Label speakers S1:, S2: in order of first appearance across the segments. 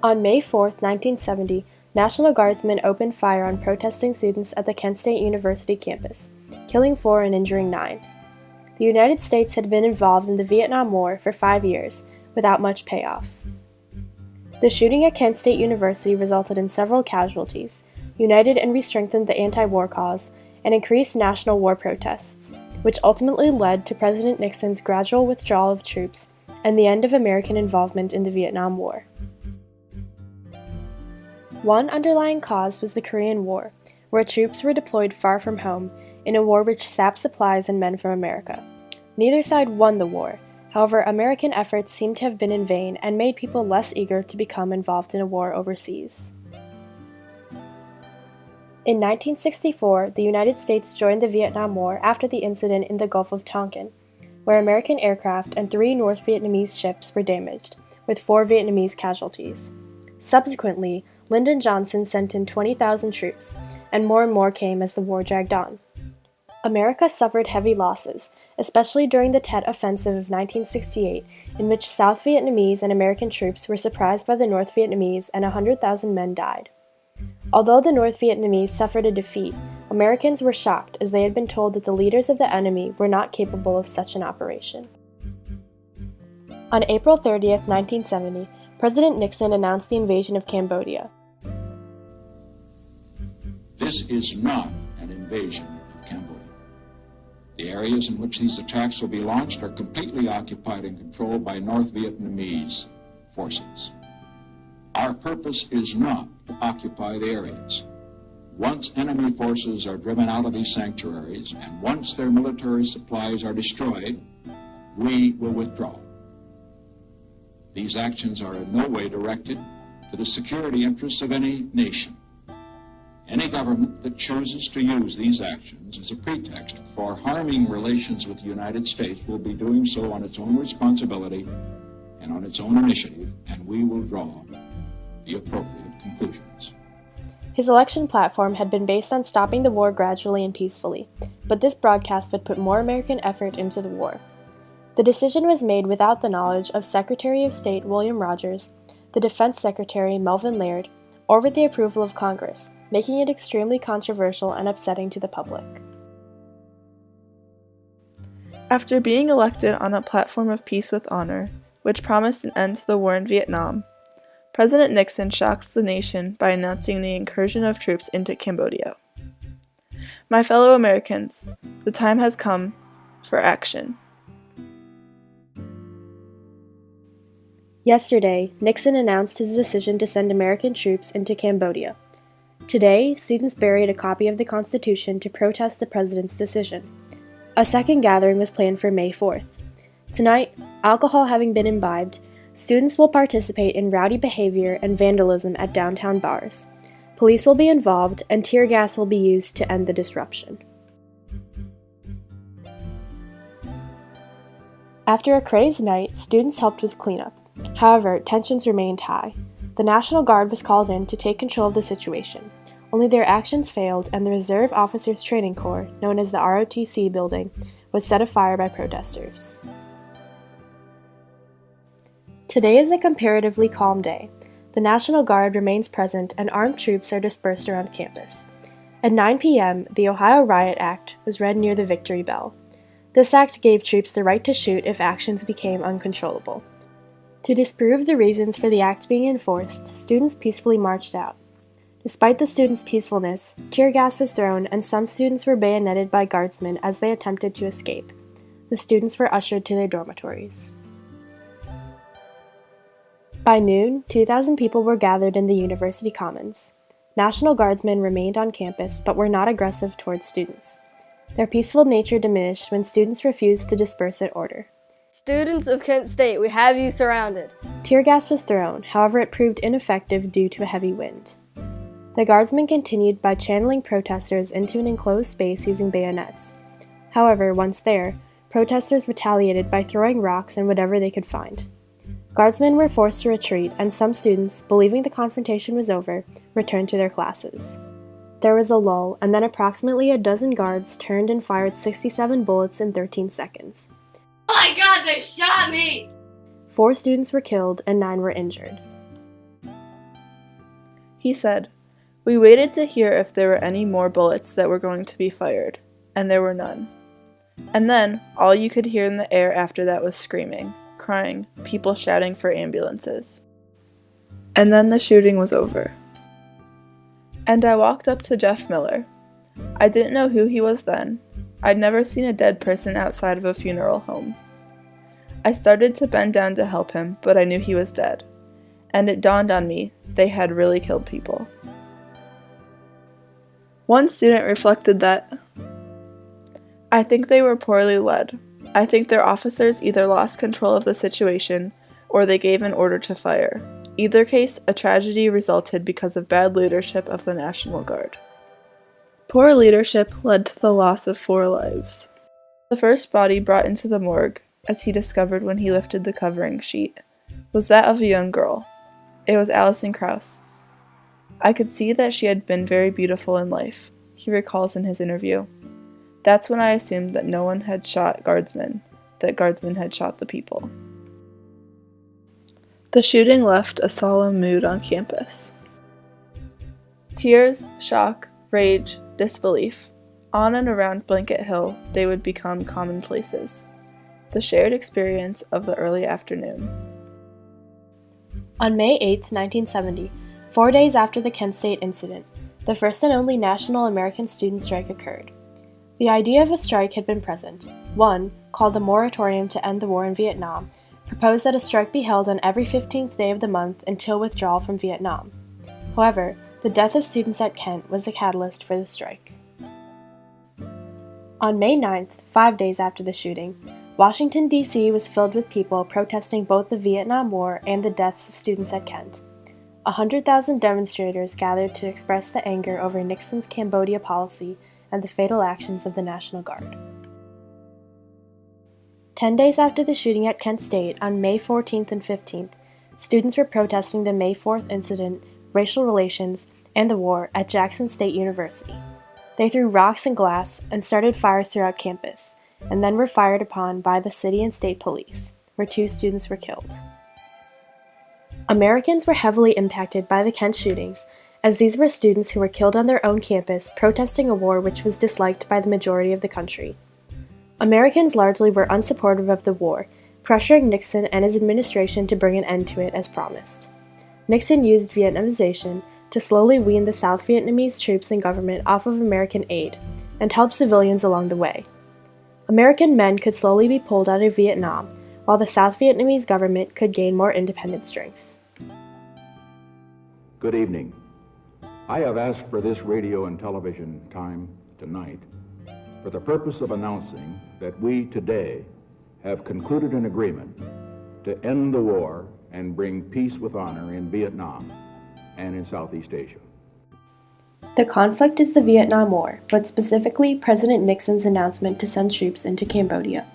S1: On May 4, 1970, National Guardsmen opened fire on protesting students at the Kent State University campus, killing 4 and injuring 9. The United States had been involved in the Vietnam War for 5 years, without much payoff. The shooting at Kent State University resulted in several casualties, united and re-strengthened the anti-war cause, and increased national war protests, which ultimately led to President Nixon's gradual withdrawal of troops and the end of American involvement in the Vietnam War. One underlying cause was the Korean War, where troops were deployed far from home in a war which sapped supplies and men from America. Neither side won the war. However, American efforts seem to have been in vain and made people less eager to become involved in a war overseas. In 1964, the United States joined the Vietnam War after the incident in the Gulf of Tonkin, where American aircraft and 3 North Vietnamese ships were damaged, with 4 Vietnamese casualties. Subsequently, Lyndon Johnson sent in 20,000 troops, and more came as the war dragged on. America suffered heavy losses, especially during the Tet Offensive of 1968, in which South Vietnamese and American troops were surprised by the North Vietnamese and 100,000 men died. Although the North Vietnamese suffered a defeat, Americans were shocked as they had been told that the leaders of the enemy were not capable of such an operation. On April 30, 1970, President Nixon announced the invasion of Cambodia.
S2: This is not an invasion of Cambodia. The areas in which these attacks will be launched are completely occupied and controlled by North Vietnamese forces. Our purpose is not to occupy the areas. Once enemy forces are driven out of these sanctuaries, and once their military supplies are destroyed, we will withdraw. These actions are in no way directed to the security interests of any nation. Any government that chooses to use these actions as a pretext for harming relations with the United States will be doing so on its own responsibility and on its own initiative, and we will draw the appropriate conclusions.
S1: His election platform had been based on stopping the war gradually and peacefully, but this broadcast would put more American effort into the war. The decision was made without the knowledge of Secretary of State William Rogers, the Defense Secretary Melvin Laird, or with the approval of Congress, making it extremely controversial and upsetting to the public.
S3: After being elected on a platform of peace with honor, which promised an end to the war in Vietnam, President Nixon shocks the nation by announcing the incursion of troops into Cambodia. My fellow Americans, the time has come for action.
S1: Yesterday, Nixon announced his decision to send American troops into Cambodia. Today, students buried a copy of the Constitution to protest the president's decision. A second gathering was planned for May 4th. Tonight, alcohol having been imbibed, students will participate in rowdy behavior and vandalism at downtown bars. Police will be involved, and tear gas will be used to end the disruption. After a crazed night, students helped with cleanup. However, tensions remained high. The National Guard was called in to take control of the situation. Only their actions failed, and the Reserve Officers Training Corps, known as the ROTC building, was set afire by protesters. Today is a comparatively calm day. The National Guard remains present and armed troops are dispersed around campus. At 9 p.m., the Ohio Riot Act was read near the Victory Bell. This act gave troops the right to shoot if actions became uncontrollable. To disprove the reasons for the act being enforced, students peacefully marched out. Despite the students' peacefulness, tear gas was thrown and some students were bayoneted by guardsmen as they attempted to escape. The students were ushered to their dormitories. By noon, 2,000 people were gathered in the University Commons. National Guardsmen remained on campus but were not aggressive towards students. Their peaceful nature diminished when students refused to disperse at order.
S4: Students of Kent State, we have you surrounded.
S1: Tear gas was thrown, however it proved ineffective due to a heavy wind. The guardsmen continued by channeling protesters into an enclosed space using bayonets. However, once there, protesters retaliated by throwing rocks and whatever they could find. Guardsmen were forced to retreat, and some students, believing the confrontation was over, returned to their classes. There was a lull, and then approximately a dozen guards turned and fired 67 bullets in 13 seconds.
S4: Oh my God, they shot me!
S1: 4 students were killed and 9 were injured.
S3: He said, "We waited to hear if there were any more bullets that were going to be fired, and there were none. And then, all you could hear in the air after that was screaming, crying, people shouting for ambulances. And then the shooting was over." And I walked up to Jeff Miller. I didn't know who he was then. I'd never seen a dead person outside of a funeral home. I started to bend down to help him, but I knew he was dead. And it dawned on me, they had really killed people. One student reflected that, "I think they were poorly led. I think their officers either lost control of the situation or they gave an order to fire. Either case, a tragedy resulted because of bad leadership of the National Guard." Poor leadership led to the loss of 4 lives. The first body brought into the morgue, as he discovered when he lifted the covering sheet, was that of a young girl. It was Allison Krauss. "I could see that she had been very beautiful in life," he recalls in his interview. "That's when I assumed that no one had shot guardsmen, that guardsmen had shot the people." The shooting left a solemn mood on campus. Tears, shock, rage, disbelief. On and around Blanket Hill, they would become commonplaces. The shared experience of the early afternoon.
S1: On May 8, 1970, 4 days after the Kent State incident, the first and only national American student strike occurred. The idea of a strike had been present. One, called the Moratorium to End the War in Vietnam, proposed that a strike be held on every 15th day of the month until withdrawal from Vietnam. However, the death of students at Kent was the catalyst for the strike. On May 9th, 5 days after the shooting, Washington, D.C. was filled with people protesting both the Vietnam War and the deaths of students at Kent. 100,000 demonstrators gathered to express the anger over Nixon's Cambodia policy and the fatal actions of the National Guard. 10 days after the shooting at Kent State, on May 14th and 15th, students were protesting the May 4th incident, racial relations, and the war at Jackson State University. They threw rocks and glass and started fires throughout campus, and then were fired upon by the city and state police, where 2 students were killed. Americans were heavily impacted by the Kent shootings, as these were students who were killed on their own campus protesting a war which was disliked by the majority of the country. Americans largely were unsupportive of the war, pressuring Nixon and his administration to bring an end to it as promised. Nixon used Vietnamization to slowly wean the South Vietnamese troops and government off of American aid, and help civilians along the way. American men could slowly be pulled out of Vietnam, while the South Vietnamese government could gain more independent strength.
S2: Good evening. I have asked for this radio and television time tonight for the purpose of announcing that we today have concluded an agreement to end the war and bring peace with honor in Vietnam and in Southeast Asia.
S1: The conflict is the Vietnam War, but specifically President Nixon's announcement to send troops into Cambodia.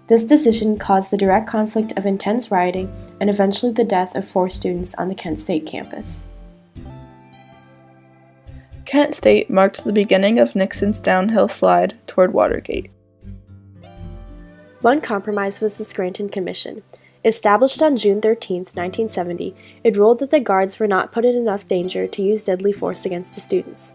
S1: This decision caused the direct conflict of intense rioting and eventually the death of 4 students on the Kent State campus.
S3: Kent State marked the beginning of Nixon's downhill slide toward Watergate.
S1: One compromise was the Scranton Commission. Established on June 13, 1970, it ruled that the guards were not put in enough danger to use deadly force against the students.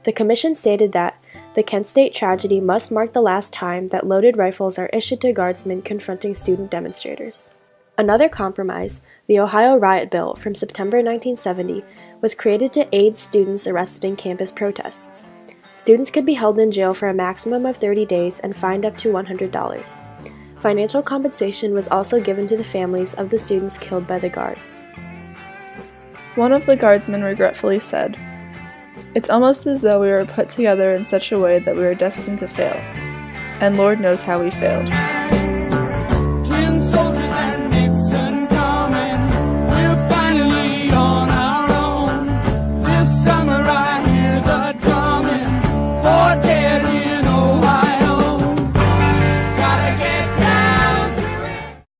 S1: The commission stated that the Kent State tragedy must mark the last time that loaded rifles are issued to guardsmen confronting student demonstrators. Another compromise, the Ohio Riot Bill from September 1970, was created to aid students arrested in campus protests. Students could be held in jail for a maximum of 30 days and fined up to $100. Financial compensation was also given to the families of the students killed by the guards.
S3: One of the guardsmen regretfully said, "It's almost as though we were put together in such a way that we were destined to fail. And Lord knows how we failed."